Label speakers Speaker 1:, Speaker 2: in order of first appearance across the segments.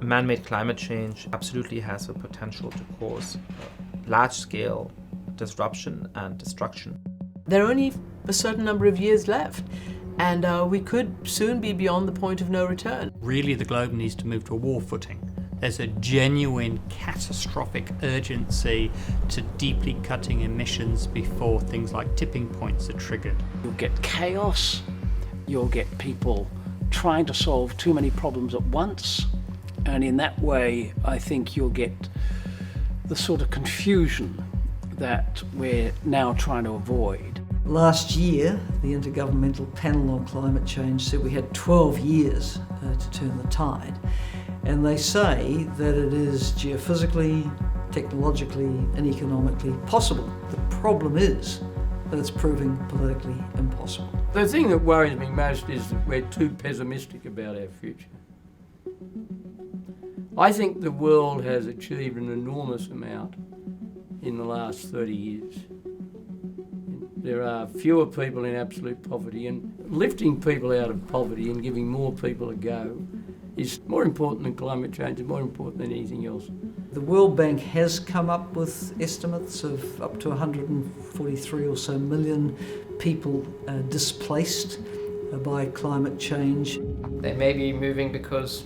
Speaker 1: Man-made climate change absolutely has the potential to cause large-scale disruption and destruction.
Speaker 2: There are only a certain number of years left, and we could soon be beyond the point of no return.
Speaker 3: Really, the globe needs to move to a war footing. There's a genuine catastrophic urgency to deeply cutting emissions before things like tipping points are triggered.
Speaker 4: You'll get chaos, you'll get people trying to solve too many problems at once, and in that way I think you'll get the sort of confusion that we're now trying to avoid.
Speaker 5: Last year, the Intergovernmental Panel on Climate Change said we had 12 years to turn the tide. And they say that it is geophysically, technologically and economically possible. The problem is that it's proving politically impossible.
Speaker 6: The thing that worries me most is that we're too pessimistic about our future. I think the world has achieved an enormous amount in the last 30 years. There are fewer people in absolute poverty, and lifting people out of poverty and giving more people a go is more important than climate change, and more important than anything else.
Speaker 5: The World Bank has come up with estimates of up to 143 or so million people displaced by climate change.
Speaker 7: They may be moving because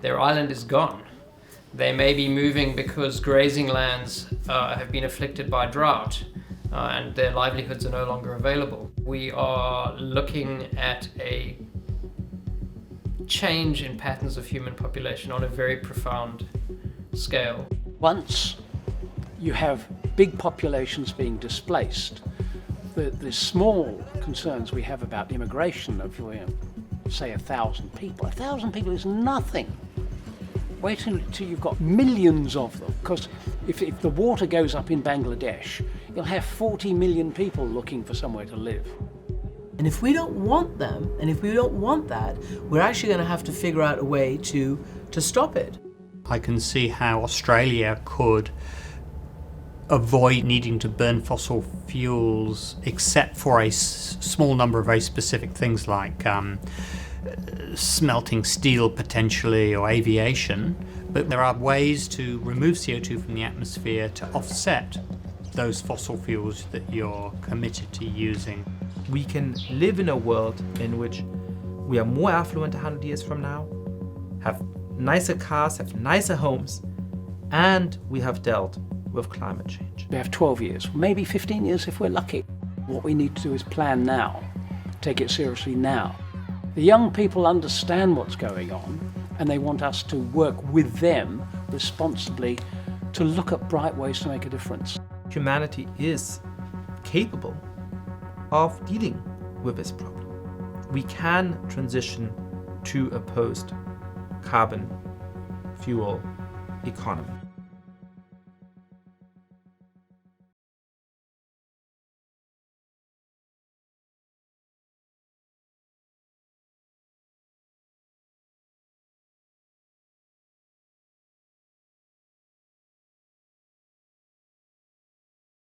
Speaker 7: their island is gone. They may be moving because grazing lands have been afflicted by drought and their livelihoods are no longer available. We are looking at a change in patterns of human population on a very profound scale.
Speaker 4: Once you have big populations being displaced, the small concerns we have about immigration of, say, 1,000 people. 1,000 people is nothing. Wait until you've got millions of them, because if the water goes up in Bangladesh, you'll have 40 million people looking for somewhere to live.
Speaker 2: And if we don't want them, and if we don't want that, we're actually going to have to figure out a way to stop it.
Speaker 3: I can see how Australia could avoid needing to burn fossil fuels except for a small number of very specific things like smelting steel potentially, or aviation. But there are ways to remove CO2 from the atmosphere to offset those fossil fuels that you're committed to using.
Speaker 1: We can live in a world in which we are more affluent 100 years from now, have nicer cars, have nicer homes, and we have dealt with climate change.
Speaker 4: We have 12 years, maybe 15 years if we're lucky. What we need to do is plan now, take it seriously now. The young people understand what's going on, and they want us to work with them responsibly to look at bright ways to make a difference.
Speaker 1: Humanity is capable of dealing with this problem. We can transition to a post-carbon fuel economy.